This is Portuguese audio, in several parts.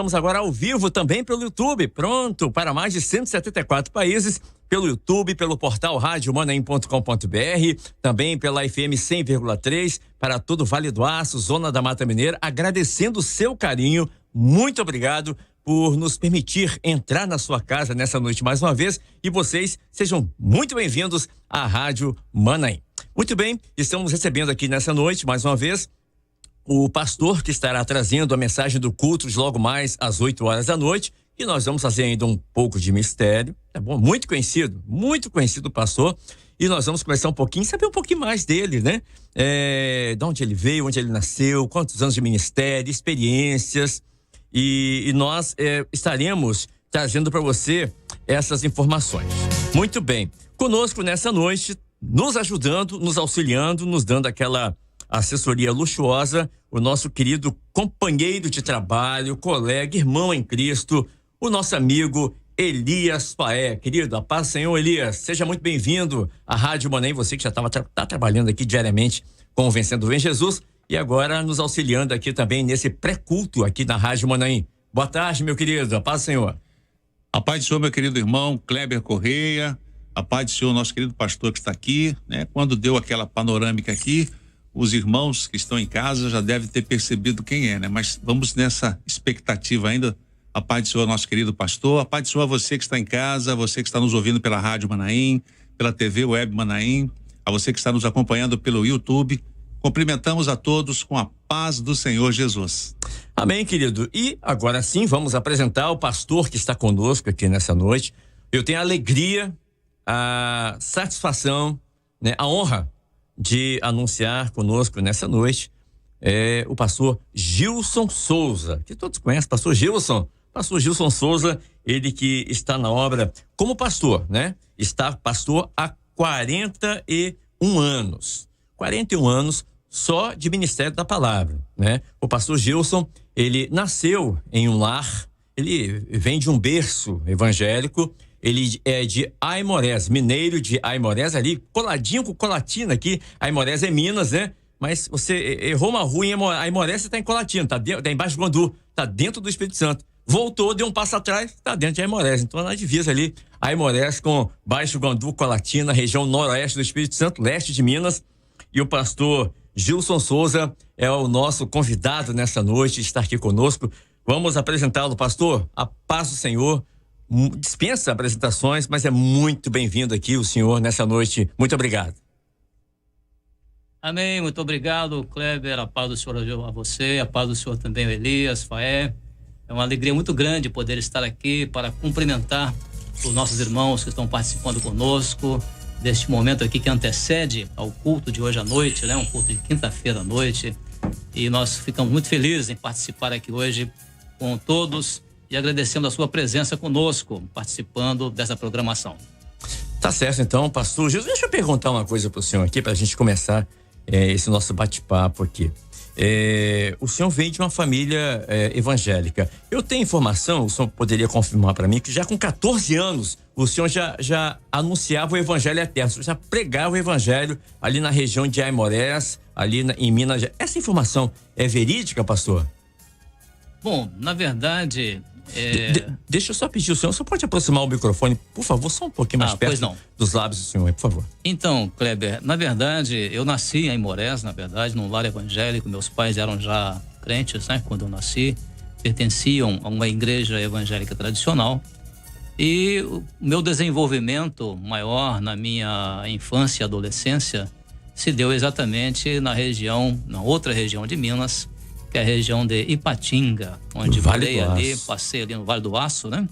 Estamos agora ao vivo também pelo YouTube, pronto, para mais de 174 países, pelo YouTube, pelo portal radiomanaim.com.br, também pela FM 100,3, para todo o Vale do Aço, Zona da Mata Mineira, agradecendo o seu carinho, muito obrigado por nos permitir entrar na sua casa nessa noite mais uma vez, e vocês sejam muito bem-vindos à Rádio Manaim. Muito bem, estamos recebendo aqui nessa noite, mais uma vez, o pastor que estará trazendo a mensagem do culto de logo mais às 8 horas da noite, e nós vamos fazer ainda um pouco de mistério, tá bom? Muito conhecido o pastor, e nós vamos começar saber um pouquinho mais dele, né? De onde ele veio, onde ele nasceu, quantos anos de ministério, experiências, e nós estaremos trazendo para você essas informações. Muito bem, conosco nessa noite, nos ajudando, nos auxiliando, nos dando aquela assessoria luxuosa, o nosso querido companheiro de trabalho, colega, irmão em Cristo, o nosso amigo Elias Faé. Querido, a paz do Senhor, Elias, seja muito bem-vindo à Rádio Manaim, você que já tá trabalhando aqui diariamente com o Vencendo Vem Jesus e agora nos auxiliando aqui também nesse pré-culto aqui na Rádio Manaim. Boa tarde, meu querido, a paz do Senhor. A paz do Senhor, meu querido irmão Kleber Correia, a paz do Senhor, nosso querido pastor que está aqui, né? Quando deu aquela panorâmica aqui, os irmãos que estão em casa já devem ter percebido quem é, né? Mas vamos nessa expectativa ainda. A paz do Senhor, nosso querido pastor. A paz do Senhor a você que está em casa, você que está nos ouvindo pela Rádio Manaim, pela TV Web Manaim, a você que está nos acompanhando pelo YouTube. Cumprimentamos a todos com a paz do Senhor Jesus. Amém, querido. E agora sim, vamos apresentar o pastor que está conosco aqui nessa noite. Eu tenho a alegria, a satisfação, né, a honra de anunciar conosco nessa noite o pastor Gilson Souza, que todos conhecem, pastor Gilson Souza, ele que está na obra como pastor, né? Está pastor há 41 anos só de ministério da palavra, né? O pastor Gilson, ele nasceu em um lar, ele vem de um berço evangélico. Ele é de Aimorés, mineiro de Aimorés, ali, coladinho com Colatina aqui. Aimorés é Minas, né? Mas você errou uma rua em Aimorés, você tá em Colatina, tá embaixo do Guandu, tá dentro do Espírito Santo. Voltou, deu um passo atrás, tá dentro de Aimorés. Então, na divisa ali, Aimorés com Baixo Guandu, Colatina, região noroeste do Espírito Santo, leste de Minas. E o pastor Gilson Souza é o nosso convidado nessa noite, está aqui conosco. Vamos apresentá-lo, pastor. A paz do Senhor. Dispensa apresentações, mas é muito bem-vindo aqui o senhor nessa noite. Muito obrigado. Amém, muito obrigado, Kleber. A paz do Senhor a você, a paz do Senhor também, o Elias, Faé. É uma alegria muito grande poder estar aqui para cumprimentar os nossos irmãos que estão participando conosco deste momento aqui que antecede ao culto de hoje à noite, né? Um culto de quinta-feira à noite. E nós ficamos muito felizes em participar aqui hoje com todos e agradecendo a sua presença conosco, participando dessa programação. Tá certo, então, pastor Jesus, deixa eu perguntar uma coisa para o senhor aqui, para a gente começar esse nosso bate-papo aqui. O senhor veio de uma família evangélica. Eu tenho informação, o senhor poderia confirmar para mim, que já com 14 anos, o senhor já anunciava o evangelho eterno, o senhor já pregava o evangelho ali na região de Aimorés, ali em Minas Gerais. Essa informação é verídica, pastor? Bom, na verdade... Deixa eu só pedir, o senhor pode aproximar o microfone, por favor, só um pouquinho mais perto dos lábios do senhor, por favor. Então, Kleber, na verdade, eu nasci em Aimorés, na verdade, num lar evangélico. Meus pais eram já crentes, né, quando eu nasci, pertenciam a uma igreja evangélica tradicional. E o meu desenvolvimento maior na minha infância e adolescência se deu exatamente na outra região de Minas, que é a região de Ipatinga, onde passei ali no Vale do Aço, né?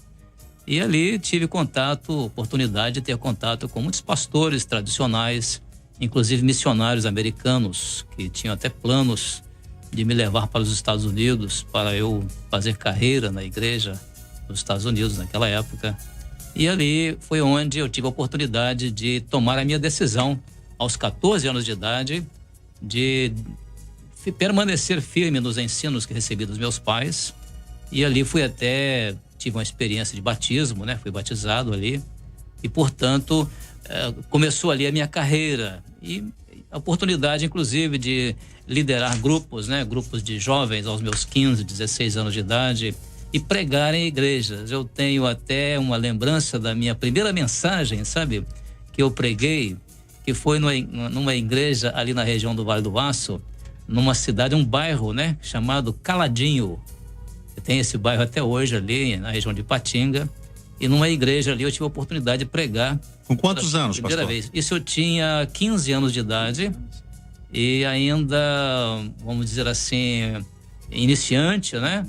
E ali tive oportunidade de ter contato com muitos pastores tradicionais, inclusive missionários americanos, que tinham até planos de me levar para os Estados Unidos, para eu fazer carreira na igreja nos Estados Unidos naquela época. E ali foi onde eu tive a oportunidade de tomar a minha decisão, aos 14 anos de idade, de permanecer firme nos ensinos que recebi dos meus pais. E ali tive uma experiência de batismo, né? Fui batizado ali e, portanto, começou ali a minha carreira e a oportunidade, inclusive, de liderar grupos, né? Grupos de jovens aos meus 15, 16 anos de idade, e pregar em igrejas. Eu tenho até uma lembrança da minha primeira mensagem, sabe, que eu preguei, que foi numa igreja ali na região do Vale do Aço, numa cidade, um bairro, né, chamado Caladinho. Tem esse bairro até hoje ali na região de Ipatinga, e numa igreja ali eu tive a oportunidade de pregar. Com quantos anos, primeira pastor? Vez. Isso eu tinha 15 anos de idade e ainda, vamos dizer assim, iniciante, né?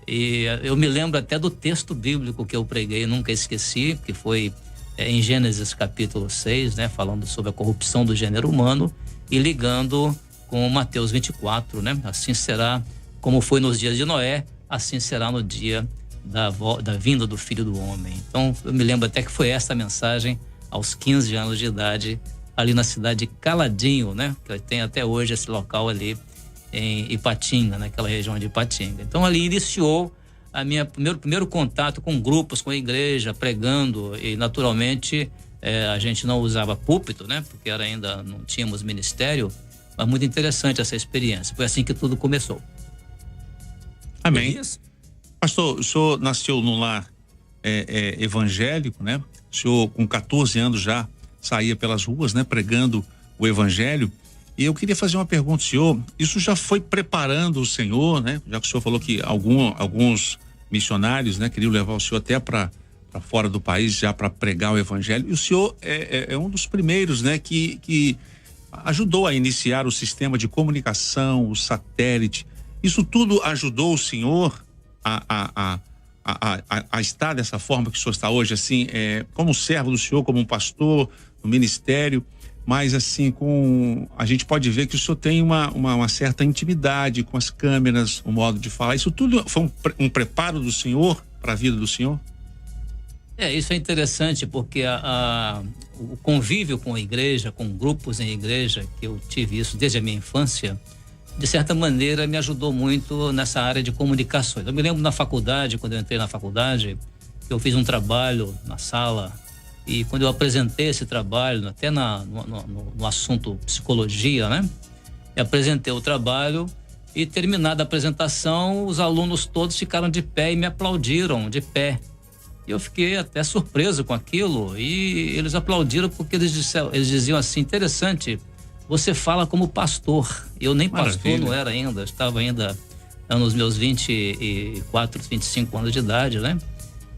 E eu me lembro até do texto bíblico que eu preguei, nunca esqueci, que foi em Gênesis capítulo 6, né? Falando sobre a corrupção do gênero humano e ligando com Mateus 24, né? Assim será como foi nos dias de Noé, assim será no dia da vinda do Filho do Homem. Então, eu me lembro até que foi essa mensagem aos 15 anos de idade, ali na cidade de Caladinho, né? Que tem até hoje esse local ali em Ipatinga, naquela região de Ipatinga. Então, ali iniciou a minha primeiro contato com grupos, com a igreja, pregando, e naturalmente a gente não usava púlpito, né? Porque ainda não tínhamos ministério, mas muito interessante essa experiência. Foi assim que tudo começou. Amém. Pastor, o senhor nasceu num lar evangélico, né? O senhor, com 14 anos já, saía pelas ruas, né? Pregando o evangelho. E eu queria fazer uma pergunta ao senhor. Isso já foi preparando o senhor, né? Já que o senhor falou que alguns missionários, né? Queriam levar o senhor até para fora do país já para pregar o evangelho. E o senhor é um dos primeiros, né? Que ajudou a iniciar o sistema de comunicação, o satélite. Isso tudo ajudou o senhor a estar dessa forma que o senhor está hoje, assim, como servo do senhor, como um pastor no ministério, mas assim, a gente pode ver que o senhor tem uma certa intimidade com as câmeras, o modo de falar. Isso tudo foi um preparo do senhor para a vida do senhor? Isso é interessante, porque o convívio com a igreja, com grupos em igreja, que eu tive isso desde a minha infância, de certa maneira me ajudou muito nessa área de comunicações. Eu me lembro na faculdade, quando eu entrei na faculdade, que eu fiz um trabalho na sala, e quando eu apresentei esse trabalho, até no assunto psicologia, né? Eu apresentei o trabalho e, terminada a apresentação, os alunos todos ficaram de pé e me aplaudiram de pé. E eu fiquei até surpreso com aquilo, e eles aplaudiram porque eles diziam assim: interessante, você fala como pastor. Eu nem pastor não era ainda, estava ainda nos meus 24, 25 anos de idade, né?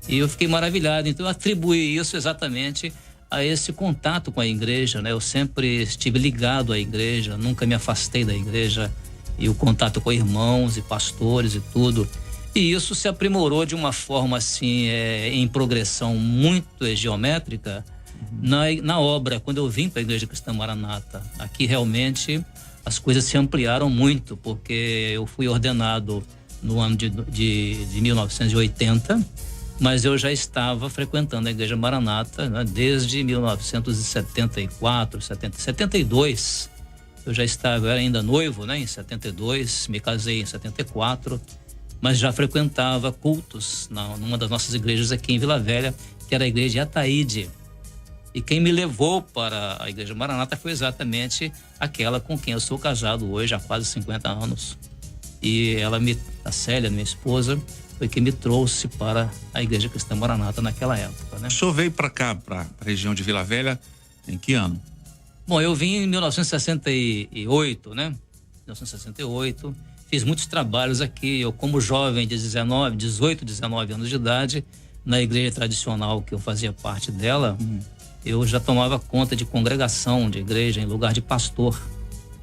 E eu fiquei maravilhado. Então eu atribuí isso exatamente a esse contato com a igreja, né? Eu sempre estive ligado à igreja, nunca me afastei da igreja, e o contato com irmãos e pastores e tudo. E isso se aprimorou de uma forma assim, em progressão muito geométrica, na obra, quando eu vim para a Igreja Cristã Maranata. Aqui realmente as coisas se ampliaram muito, porque eu fui ordenado no ano de 1980, mas eu já estava frequentando a Igreja Maranata, né, desde 1974, 72. Eu já estava, eu era ainda noivo, né, em 72, me casei em 74, mas já frequentava cultos numa das nossas igrejas aqui em Vila Velha, que era a Igreja de Ataíde. E quem me levou para a Igreja Maranata foi exatamente aquela com quem eu sou casado hoje há quase 50 anos. E a Célia, minha esposa, foi quem me trouxe para a Igreja Cristã Maranata naquela época, né? O senhor veio para cá, para a região de Vila Velha, em que ano? Bom, eu vim em 1968, né? 1968, fiz muitos trabalhos aqui. Eu, como jovem de 18, 19 anos de idade, na igreja tradicional que eu fazia parte dela, eu já tomava conta de congregação, de igreja, em lugar de pastor.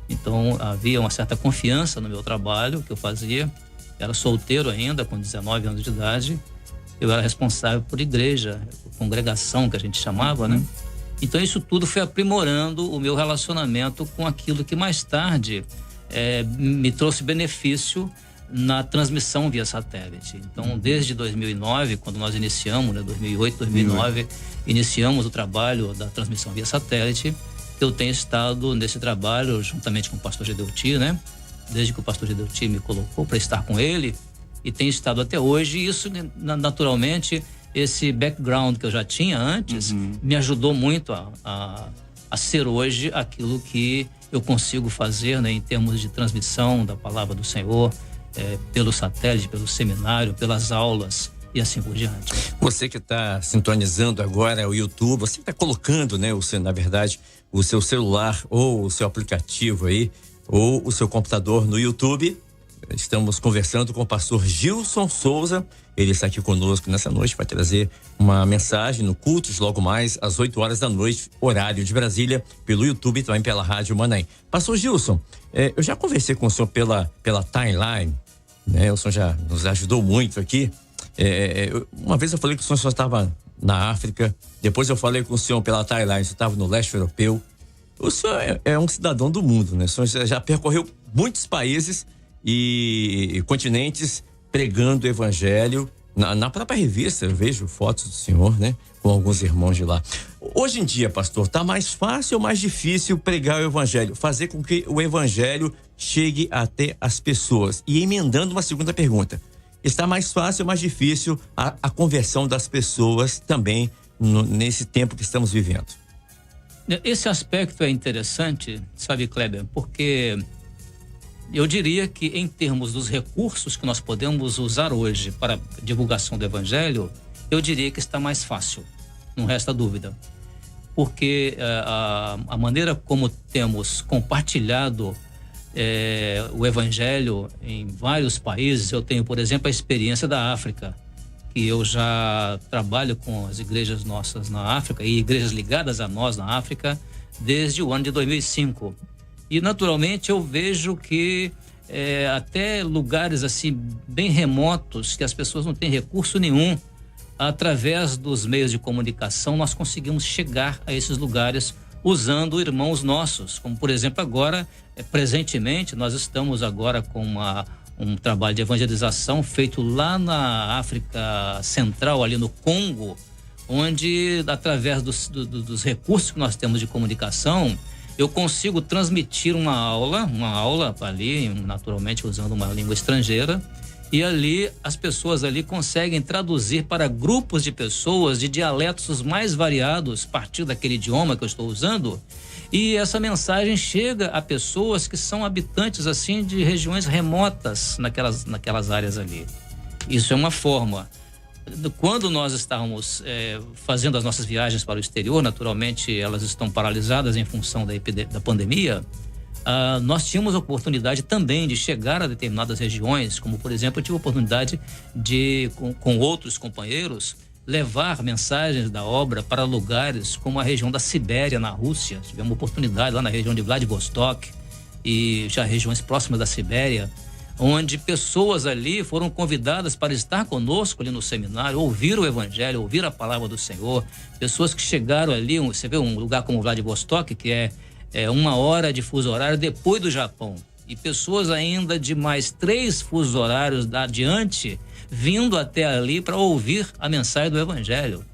Então, havia uma certa confiança no meu trabalho que eu fazia. Era solteiro ainda, com 19 anos de idade. Eu era responsável por igreja, por congregação, que a gente chamava, né? Então, isso tudo foi aprimorando o meu relacionamento com aquilo que mais tarde me trouxe benefício na transmissão via satélite. Então, desde 2009, quando nós iniciamos, né, 2008, 2009, iniciamos o trabalho da transmissão via satélite. Eu tenho estado nesse trabalho juntamente com o pastor Gedeuti, né? Desde que o pastor Gedeuti me colocou para estar com ele, e tenho estado até hoje. E isso, naturalmente, esse background que eu já tinha antes, me ajudou muito a ser hoje aquilo que eu consigo fazer, né, em termos de transmissão da palavra do Senhor, pelo satélite, pelo seminário, pelas aulas e assim por diante. Você que está sintonizando agora o YouTube, você está colocando, né, na verdade, o seu celular ou o seu aplicativo aí, ou o seu computador no YouTube. Estamos conversando com o pastor Gilson Souza. Ele está aqui conosco nessa noite, vai trazer uma mensagem no Cultos logo mais às 8 horas da noite, horário de Brasília, pelo YouTube e também pela Rádio Manaim. Pastor Gilson, eu já conversei com o senhor pela timeline, né? O senhor já nos ajudou muito aqui. Uma vez eu falei que o senhor só estava na África, depois eu falei com o senhor pela timeline, o senhor estava no leste europeu. O senhor é um cidadão do mundo, né? O senhor já percorreu muitos países e continentes pregando o evangelho. Na própria revista eu vejo fotos do senhor, né, com alguns irmãos de lá. Hoje em dia, pastor, tá mais fácil ou mais difícil pregar o evangelho, fazer com que o evangelho chegue até as pessoas? E emendando uma segunda pergunta, está mais fácil ou mais difícil a conversão das pessoas também nesse tempo que estamos vivendo? Esse aspecto é interessante, sabe, Kleber, porque eu diria que em termos dos recursos que nós podemos usar hoje para a divulgação do evangelho, eu diria que está mais fácil, não resta dúvida. Porque a maneira como temos compartilhado o evangelho em vários países, eu tenho, por exemplo, a experiência da África, que eu já trabalho com as igrejas nossas na África e igrejas ligadas a nós na África desde o ano de 2005. E naturalmente eu vejo que até lugares assim bem remotos, que as pessoas não têm recurso nenhum, através dos meios de comunicação nós conseguimos chegar a esses lugares usando irmãos nossos, como por exemplo agora, presentemente nós estamos agora com um trabalho de evangelização feito lá na África Central, ali no Congo, onde através dos recursos que nós temos de comunicação, eu consigo transmitir uma aula ali, naturalmente usando uma língua estrangeira, e ali as pessoas ali conseguem traduzir para grupos de pessoas de dialetos os mais variados, a partir daquele idioma que eu estou usando, e essa mensagem chega a pessoas que são habitantes assim de regiões remotas naquelas áreas ali. Isso é uma forma. Quando nós estávamos fazendo as nossas viagens para o exterior, naturalmente elas estão paralisadas em função da pandemia, nós tínhamos a oportunidade também de chegar a determinadas regiões, como por exemplo eu tive a oportunidade de, com outros companheiros, levar mensagens da obra para lugares como a região da Sibéria, na Rússia. Tivemos oportunidade lá na região de Vladivostok e já regiões próximas da Sibéria, onde pessoas ali foram convidadas para estar conosco ali no seminário, ouvir o evangelho, ouvir a palavra do Senhor. Pessoas que chegaram ali, você vê um lugar como Vladivostok, que é 1 hora de fuso horário depois do Japão, e pessoas ainda de mais 3 fusos horários adiante, vindo até ali para ouvir a mensagem do evangelho.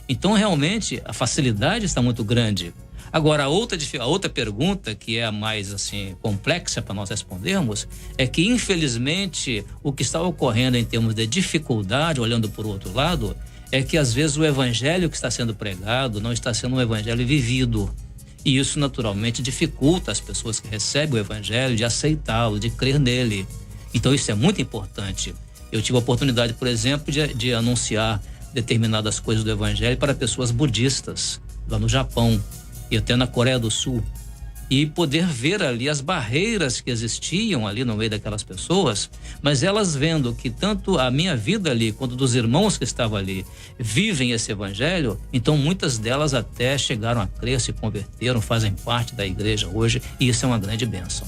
Então realmente a facilidade está muito grande. Agora, a outra pergunta, que é a mais assim complexa para nós respondermos, é que infelizmente o que está ocorrendo em termos de dificuldade, olhando por outro lado, é que às vezes o evangelho que está sendo pregado não está sendo um evangelho vivido. E isso naturalmente dificulta as pessoas que recebem o evangelho de aceitá-lo, de crer nele. Então isso é muito importante. Eu tive a oportunidade, por exemplo, de anunciar determinadas coisas do evangelho para pessoas budistas, lá no Japão e até na Coreia do Sul, e poder ver ali as barreiras que existiam ali no meio daquelas pessoas, mas elas vendo que tanto a minha vida ali, quanto dos irmãos que estavam ali, vivem esse evangelho, então muitas delas até chegaram a crer, se converteram, fazem parte da igreja hoje, e isso é uma grande bênção.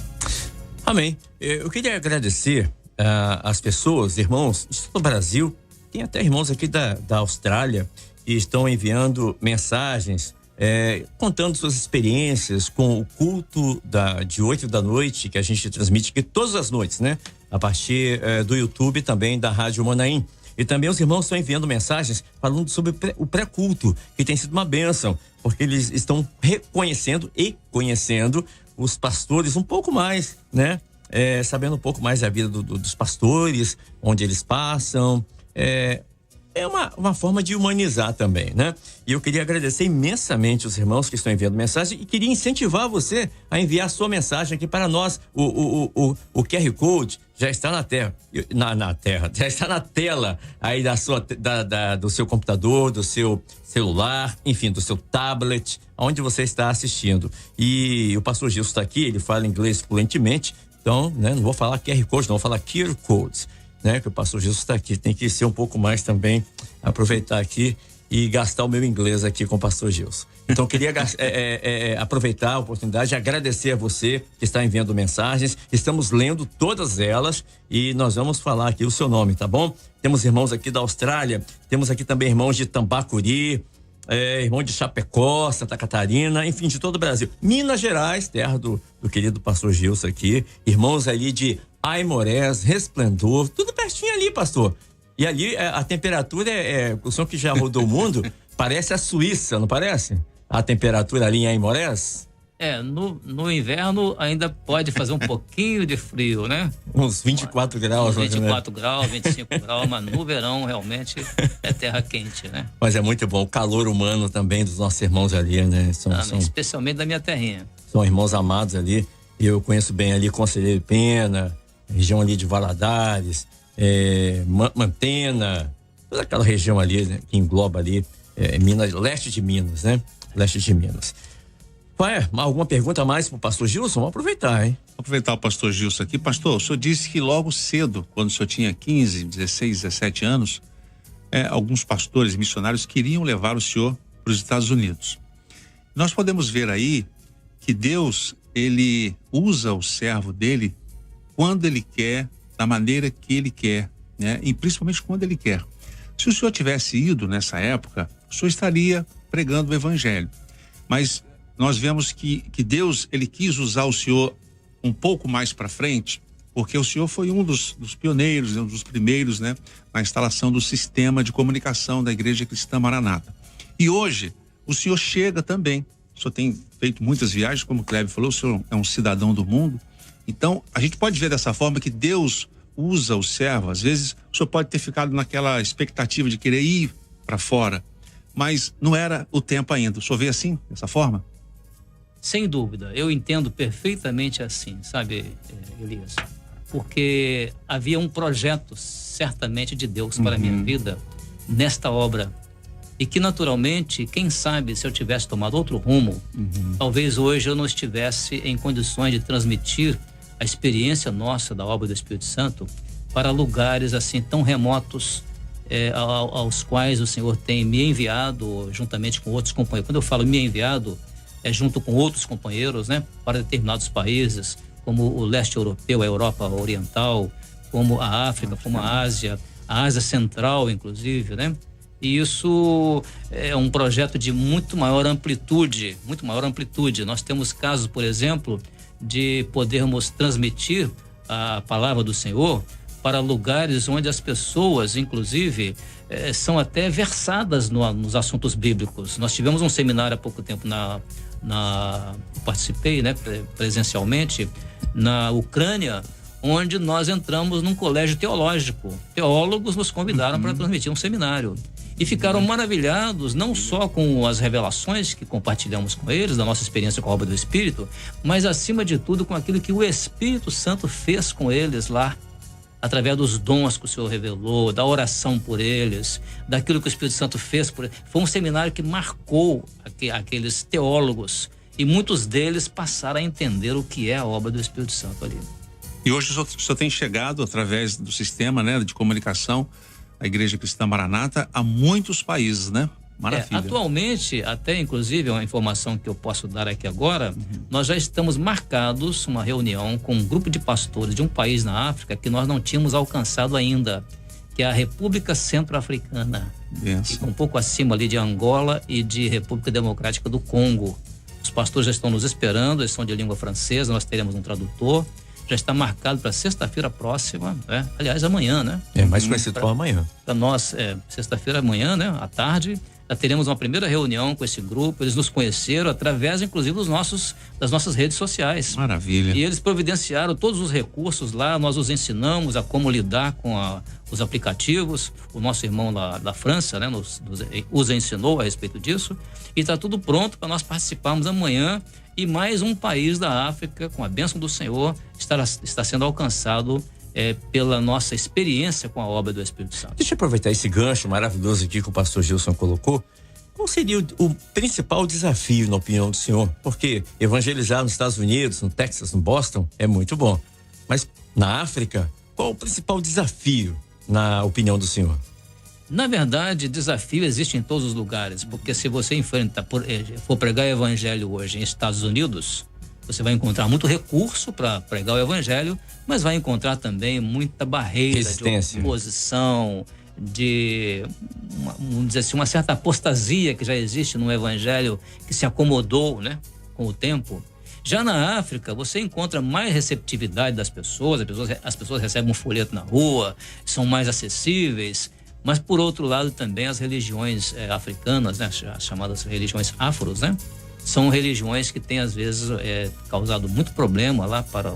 Amém. Eu queria agradecer as pessoas, irmãos do Brasil, tem até irmãos aqui da Austrália, que estão enviando mensagens, contando suas experiências com o culto de 8 da noite, que a gente transmite aqui todas as noites, né? A partir do YouTube também da Rádio Manaim. E também os irmãos estão enviando mensagens falando sobre o pré-culto, que tem sido uma bênção, porque eles estão reconhecendo e conhecendo os pastores um pouco mais, né? Sabendo um pouco mais da vida dos pastores, onde eles passam. é uma forma de humanizar também, né? E eu queria agradecer imensamente os irmãos que estão enviando mensagem e queria incentivar você a enviar sua mensagem aqui para nós. O QR Code já está na terra, já está na tela aí do seu computador, do seu celular, enfim, do seu tablet, onde você está assistindo. E o pastor Gilson está aqui, ele fala inglês fluentemente, então, né, não vou falar QR Code, não, vou falar QR Codes. Né, que o pastor Jesus está aqui, tem que ser um pouco mais também, aproveitar aqui e gastar o meu inglês aqui com o pastor Gilson. Então, queria aproveitar a oportunidade de agradecer a você que está enviando mensagens. Estamos lendo todas elas e nós vamos falar aqui o seu nome, tá bom? Temos irmãos aqui da Austrália, temos aqui também irmãos de Tambacuri, irmão de Chapecó, Santa Catarina, enfim, de todo o Brasil. Minas Gerais, terra do querido pastor Gilson aqui, irmãos ali de Aimorés, Resplendor, tudo pertinho ali, pastor. E ali a temperatura o senhor que já rodou o mundo, parece a Suíça, não parece? A temperatura ali em Aimorés? No inverno ainda pode fazer um pouquinho de frio, né? Uns 24 graus. 24 graus, 25 graus, mas no verão realmente é terra quente, né? Mas é muito bom, o calor humano também dos nossos irmãos ali, né? Especialmente da minha terrinha. São irmãos amados ali, eu conheço bem ali Conselheiro Pena, região ali de Valadares, Mantena, toda aquela região ali, né, que engloba ali Minas, leste de Minas, né? Leste de Minas. Alguma pergunta a mais pro pastor Gilson? Vamos aproveitar, hein? Vou aproveitar o pastor Gilson aqui. Pastor, o senhor disse que logo cedo, quando o senhor tinha 15, 16, 17 anos, alguns pastores missionários queriam levar o senhor para os Estados Unidos. Nós podemos ver aí que Deus, ele usa o servo dele quando ele quer, da maneira que ele quer, né? E principalmente quando ele quer. Se o senhor tivesse ido nessa época, o senhor estaria pregando o evangelho. Mas nós vemos que Deus, ele quis usar o senhor um pouco mais para frente, porque o senhor foi um dos pioneiros, um dos primeiros, né? Na instalação do sistema de comunicação da Igreja Cristã Maranata. E hoje, o senhor chega também. O senhor tem feito muitas viagens, como o Kleber falou, o senhor é um cidadão do mundo. Então, a gente pode ver dessa forma que Deus usa o servo. Às vezes, o senhor pode ter ficado naquela expectativa de querer ir para fora, mas não era o tempo ainda. O senhor vê assim, dessa forma? Sem dúvida, eu entendo perfeitamente assim, sabe, Elias? Porque havia um projeto, certamente, de Deus para a minha vida nesta obra. E que, naturalmente, quem sabe, se eu tivesse tomado outro rumo, talvez hoje eu não estivesse em condições de transmitir a experiência nossa da obra do Espírito Santo para lugares assim tão remotos aos quais o Senhor tem me enviado juntamente com outros companheiros. Quando eu falo me enviado, é junto com outros companheiros, né, para determinados países, como o leste europeu, a Europa Oriental, como a África, como a Ásia Central, inclusive, né? E isso é um projeto de muito maior amplitude. Nós temos casos, por exemplo, de podermos transmitir a palavra do Senhor para lugares onde as pessoas, inclusive, são até versadas nos assuntos bíblicos. Nós tivemos um seminário há pouco tempo participei, né, presencialmente, na Ucrânia, onde nós entramos num colégio teológico. Teólogos nos convidaram para transmitir um seminário. E ficaram maravilhados, não só com as revelações que compartilhamos com eles, da nossa experiência com a obra do Espírito, mas acima de tudo com aquilo que o Espírito Santo fez com eles lá, através dos dons que o Senhor revelou, da oração por eles, daquilo que o Espírito Santo fez por eles. Foi um seminário que marcou aqueles teólogos e muitos deles passaram a entender o que é a obra do Espírito Santo ali. E hoje o senhor tem chegado através do sistema, né, de comunicação, a Igreja Cristã Maranata, a muitos países, né? Maravilha. Atualmente, até inclusive uma informação que eu posso dar aqui agora, nós já estamos marcados uma reunião com um grupo de pastores de um país na África que nós não tínhamos alcançado ainda, que é a República Centro-Africana. Fica um pouco acima ali de Angola e de República Democrática do Congo. Os pastores já estão nos esperando, eles são de língua francesa, nós teremos um tradutor. Já está marcado para sexta-feira próxima, né? Aliás, amanhã, né? Mais conhecido como amanhã. Para nós, sexta-feira amanhã, né? À tarde, Já teremos uma primeira reunião com esse grupo. Eles nos conheceram através, inclusive, das nossas redes sociais. Maravilha. E eles providenciaram todos os recursos lá. Nós os ensinamos a como lidar com os aplicativos. O nosso irmão lá da França, né, os ensinou a respeito disso. E está tudo pronto para nós participarmos amanhã. E mais um país da África, com a bênção do Senhor, está sendo alcançado pela nossa experiência com a obra do Espírito Santo. Deixa eu aproveitar esse gancho maravilhoso aqui que o pastor Gilson colocou. Qual seria o principal desafio, na opinião do senhor? Porque evangelizar nos Estados Unidos, no Texas, no Boston, é muito bom. Mas na África, qual o principal desafio, na opinião do senhor? Na verdade, desafio existe em todos os lugares, porque se você for pregar o evangelho hoje em Estados Unidos, você vai encontrar muito recurso para pregar o evangelho, mas vai encontrar também muita barreira, resistência, de oposição, vamos dizer assim, uma certa apostasia que já existe no evangelho, que se acomodou, né, com o tempo. Já na África, você encontra mais receptividade das pessoas, as pessoas recebem um folheto na rua, são mais acessíveis. Mas, por outro lado, também as religiões africanas, né, as chamadas religiões afros, né, são religiões que têm, às vezes, causado muito problema lá para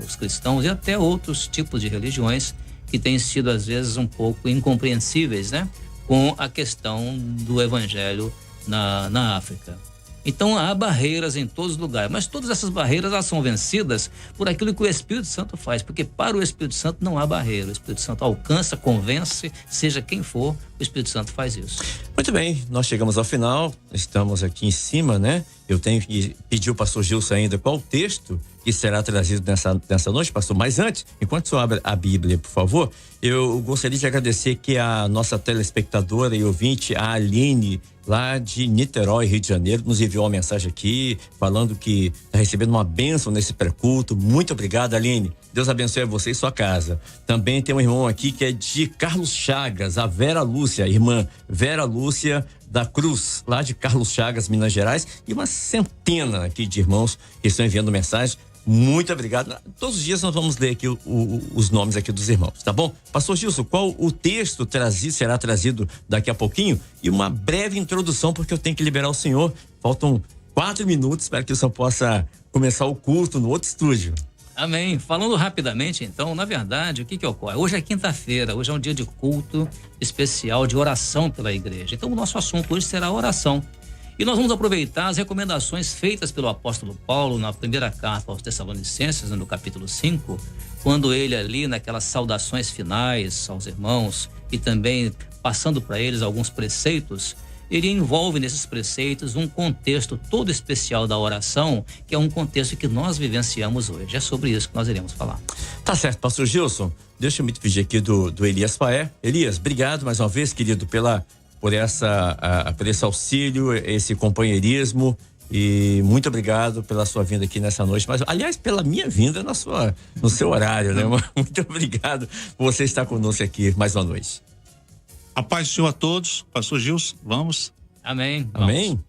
os cristãos e até outros tipos de religiões que têm sido, às vezes, um pouco incompreensíveis, né, com a questão do evangelho na África. Então, há barreiras em todos os lugares, mas todas essas barreiras elas são vencidas por aquilo que o Espírito Santo faz, porque para o Espírito Santo não há barreira. O Espírito Santo alcança, convence, seja quem for, o Espírito Santo faz isso. Muito bem, nós chegamos ao final, estamos aqui em cima, né? Eu tenho que pedir ao pastor Gilson ainda qual o texto que será trazido nessa noite, pastor. Mas antes, enquanto o senhor abre a Bíblia, por favor, eu gostaria de agradecer que a nossa telespectadora e ouvinte, a Aline, lá de Niterói, Rio de Janeiro, nos enviou uma mensagem aqui, falando que está recebendo uma bênção nesse pré-culto. Muito obrigado, Aline. Deus abençoe a você e sua casa. Também tem um irmão aqui que é de Carlos Chagas, a Vera Lúcia, irmã Vera Lúcia da Cruz, lá de Carlos Chagas, Minas Gerais, e uma centena aqui de irmãos que estão enviando mensagem. Muito obrigado. Todos os dias nós vamos ler aqui os nomes aqui dos irmãos, tá bom? Pastor Gilson, qual o texto será trazido daqui a pouquinho? E uma breve introdução, porque eu tenho que liberar o senhor. Faltam 4 minutos para que o senhor possa começar o culto no outro estúdio. Amém. Falando rapidamente, então, na verdade, o que ocorre? Hoje é quinta-feira, hoje é um dia de culto especial, de oração pela igreja. Então, o nosso assunto hoje será a oração. E nós vamos aproveitar as recomendações feitas pelo apóstolo Paulo na primeira carta aos Tessalonicenses, no capítulo 5, quando ele ali, naquelas saudações finais aos irmãos e também passando para eles alguns preceitos, ele envolve nesses preceitos um contexto todo especial da oração, que é um contexto que nós vivenciamos hoje. É sobre isso que nós iremos falar. Tá certo, pastor Gilson. Deixa eu me pedir aqui do Elias Paé. Elias, obrigado mais uma vez, querido, por esse auxílio, esse companheirismo, e muito obrigado pela sua vinda aqui nessa noite, mas aliás pela minha vinda no seu horário, né? Muito obrigado por você estar conosco aqui mais uma noite. A paz do Senhor a todos. Pastor Gilson, vamos. Amém. Amém. Vamos.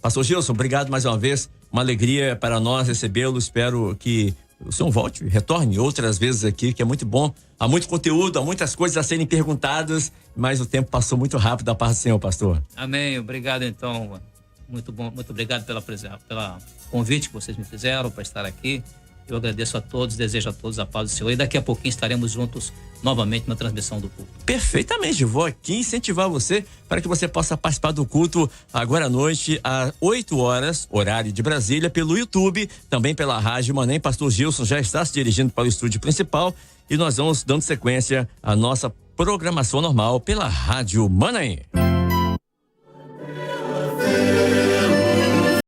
Pastor Gilson, obrigado mais uma vez, uma alegria para nós recebê-lo. Espero que o senhor volte, retorne outras vezes aqui, que é muito bom. Há muito conteúdo, há muitas coisas a serem perguntadas, mas o tempo passou muito rápido da parte do Senhor, pastor. Amém. Obrigado, então. Muito bom. Muito obrigado pelo convite que vocês me fizeram para estar aqui. Eu agradeço a todos, desejo a todos a paz do Senhor. E daqui a pouquinho estaremos juntos novamente na transmissão do culto. Perfeitamente. Vou aqui incentivar você para que você possa participar do culto agora à noite, às 8 horas, horário de Brasília, pelo YouTube, também pela Rádio Manem. Pastor Gilson já está se dirigindo para o estúdio principal e nós vamos dando sequência à nossa programação normal pela Rádio Manem.